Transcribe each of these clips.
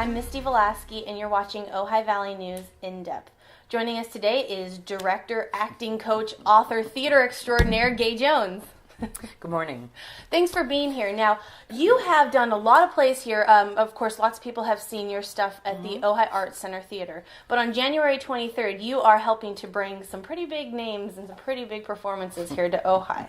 I'm Misty Velasquez, and you're watching Ojai Valley News In Depth. Joining us today is director, acting coach, author, theater extraordinaire, Gai Jones. Good morning. Thanks for being here. Now, you have done a lot of plays here. Of course, lots of people have seen your stuff at the Ojai Arts Center Theater. But on January 23rd, you are helping to bring some pretty big names and some pretty big performances here to Ojai.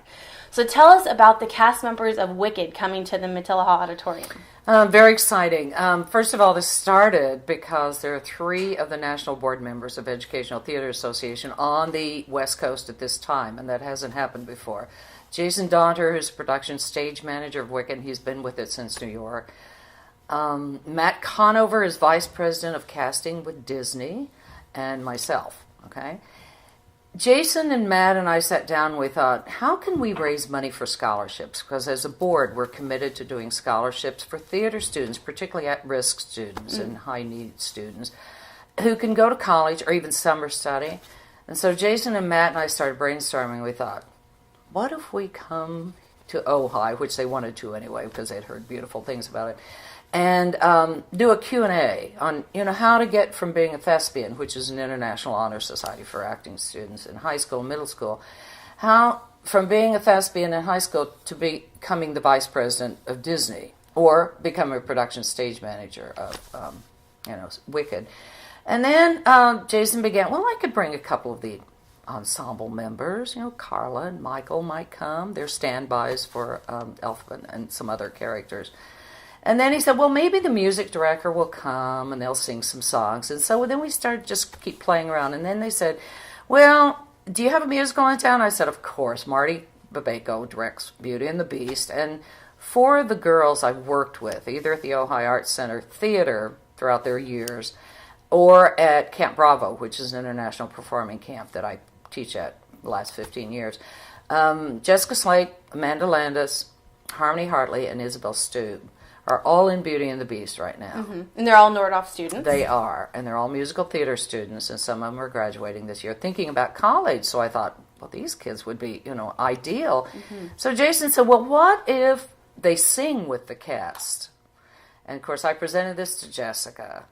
So tell us about the cast members of Wicked coming to the Mitilaha Auditorium. Very exciting. First of all, this started because there are 3 of the national board members of Educational Theater Association on the West Coast at this time, and that hasn't happened before. Jason Daunter, who's production stage manager of Wicked, he's been with it since New York. Matt Conover is vice president of casting with Disney, and myself, okay? Jason and Matt and I sat down and we thought, how can we raise money for scholarships? Because as a board, we're committed to doing scholarships for theater students, particularly at-risk students and high-need students, who can go to college or even summer study. And so Jason and Matt and I started brainstorming. We thought, what if we come to Ojai, which they wanted to anyway because they'd heard beautiful things about it, and do a Q&A on how to get from being a thespian, which is an international honor society for acting students in high school and middle school, how from being a thespian in high school to becoming the vice president of Disney or becoming a production stage manager of Wicked. And then Jason began, well, I could bring a couple of the ensemble members, Carla and Michael might come. They're standbys for Elfman and some other characters. And then he said, well, maybe the music director will come and they'll sing some songs. And so then we started just keep playing around. And then they said, well, do you have a musical in town? I said, of course. Marty Babaco directs Beauty and the Beast. And 4 of the girls I've worked with, either at the Ojai Arts Center Theater throughout their years or at Camp Bravo, which is an international performing camp that I teach at the last 15 years. Jessica Slate, Amanda Landis, Harmony Hartley, and Isabel Stube are all in Beauty and the Beast right now. Mm-hmm. And they're all Nordhoff students? They are, and they're all musical theater students, and some of them are graduating this year, thinking about college. So I thought, well, these kids would be, ideal. Mm-hmm. So Jason said, well, what if they sing with the cast? And, of course, I presented this to Jessica,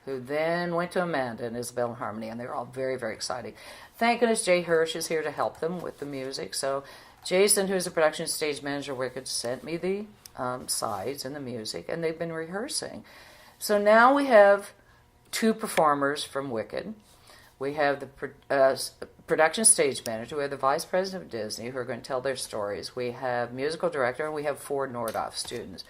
who then went to Amanda and Isabel and Harmony, and they were all very, very exciting. Thank goodness Jay Hirsch is here to help them with the music. So Jason, who's a production stage manager at Wicked, sent me the sides and the music, and they've been rehearsing. So now we have 2 performers from Wicked. We have the production stage manager. We have the vice president of Disney who are going to tell their stories. We have musical director, and we have 4 Nordhoff students.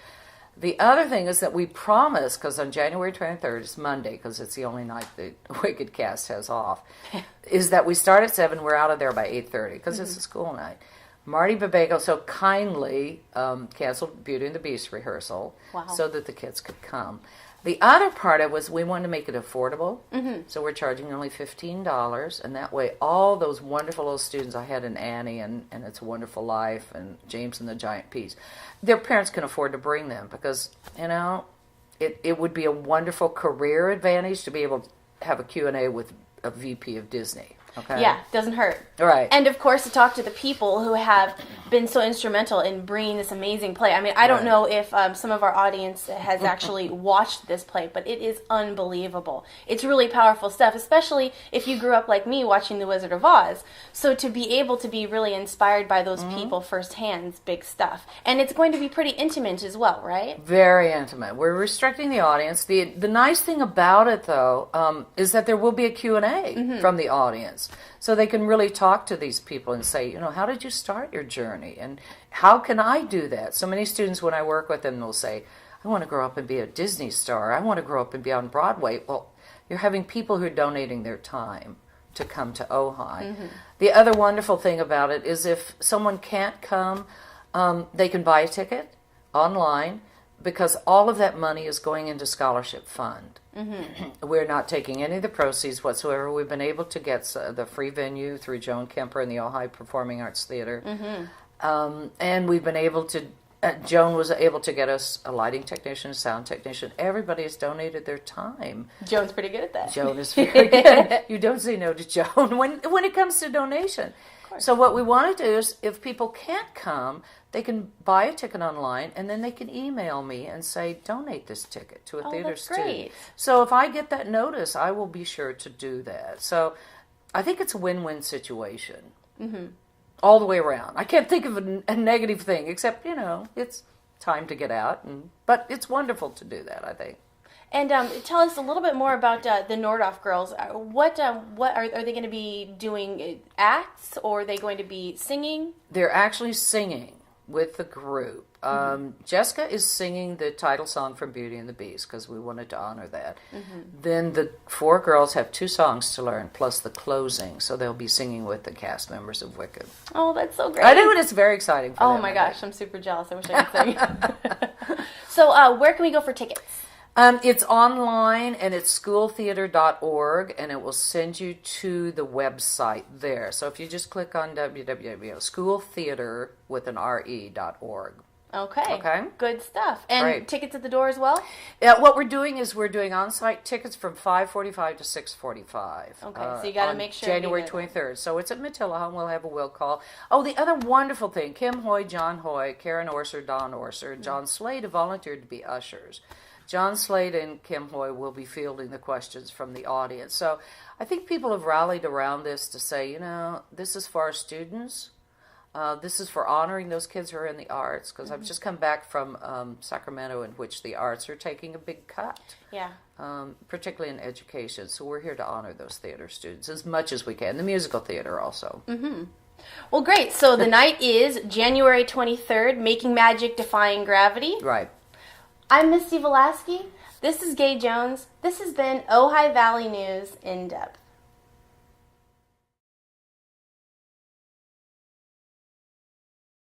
The other thing is that we promise, because on January 23rd, it's Monday, because it's the only night the Wicked cast has off, is that we start at 7, we're out of there by 8:30, because it's a school night. Marty Babaco so kindly canceled Beauty and the Beast rehearsal so that the kids could come. The other part of it was we wanted to make it affordable, so we're charging only $15, and that way all those wonderful little students I had in Annie and It's a Wonderful Life and James and the Giant Peach, their parents can afford to bring them because, it would be a wonderful career advantage to be able to have a Q&A with a VP of Disney. Okay. Yeah, doesn't hurt. Right. And, of course, to talk to the people who have been so instrumental in bringing this amazing play. I mean, I don't know if some of our audience has actually watched this play, but it is unbelievable. It's really powerful stuff, especially if you grew up like me watching The Wizard of Oz. So to be able to be really inspired by those people firsthand is big stuff. And it's going to be pretty intimate as well, right? Very intimate. We're restricting the audience. The nice thing about it, though, is that there will be a Q&A from the audience. So they can really talk to these people and say, how did you start your journey? And how can I do that? So many students, when I work with them, will say, I want to grow up and be a Disney star. I want to grow up and be on Broadway. Well, you're having people who are donating their time to come to Ojai. The other wonderful thing about it is if someone can't come, they can buy a ticket online because all of that money is going into scholarship fund. We're not taking any of the proceeds whatsoever. We've been able to get the free venue through Joan Kemper and the Ojai Performing Arts Theater. And we've been able to, Joan was able to get us a lighting technician, a sound technician. Everybody has donated their time. Joan's pretty good at that. Joan is very good. You don't say no to Joan when it comes to donation. So what we want to do is if people can't come, they can buy a ticket online, and then they can email me and say, donate this ticket to a theater that's student. great. So if I get that notice, I will be sure to do that. So I think it's a win-win situation. All the way around. I can't think of a negative thing, except, it's time to get out. But it's wonderful to do that, I think. And tell us a little bit more about the Nordhoff girls. What are they going to be doing? Acts, or are they going to be singing? They're actually singing with the group. Jessica is singing the title song from Beauty and the Beast because we wanted to honor that. Then the 4 girls have 2 songs to learn plus the closing, so they'll be singing with the cast members of Wicked. Oh, that's so great! I know, and it's very exciting for them. Oh my gosh, I'm super jealous. I wish I could sing. So, where can we go for tickets? It's online, and it's schooltheater.org, and it will send you to the website there. So if you just click on www.schooltheater.org. Okay. Good stuff. And tickets at the door as well? Yeah, what we're doing is we're doing on-site tickets from 5:45 to 6:45. Okay, so you got to make sure. January 23rd. So it's at Matillahawn. We'll have a will call. Oh, the other wonderful thing, Kim Hoy, John Hoy, Karen Orser, Don Orser, and John Slade have volunteered to be ushers. John Slade and Kim Hoy will be fielding the questions from the audience. So I think people have rallied around this to say, this is for our students. This is for honoring those kids who are in the arts, because I've just come back from Sacramento, in which the arts are taking a big cut. Yeah. Particularly in education. So we're here to honor those theater students as much as we can. The musical theater also. Well, great. So the night is January 23rd, Making Magic, Defying Gravity. Right. I'm Misty Velasky. This is Gai Jones. This has been Ojai Valley News in Depth.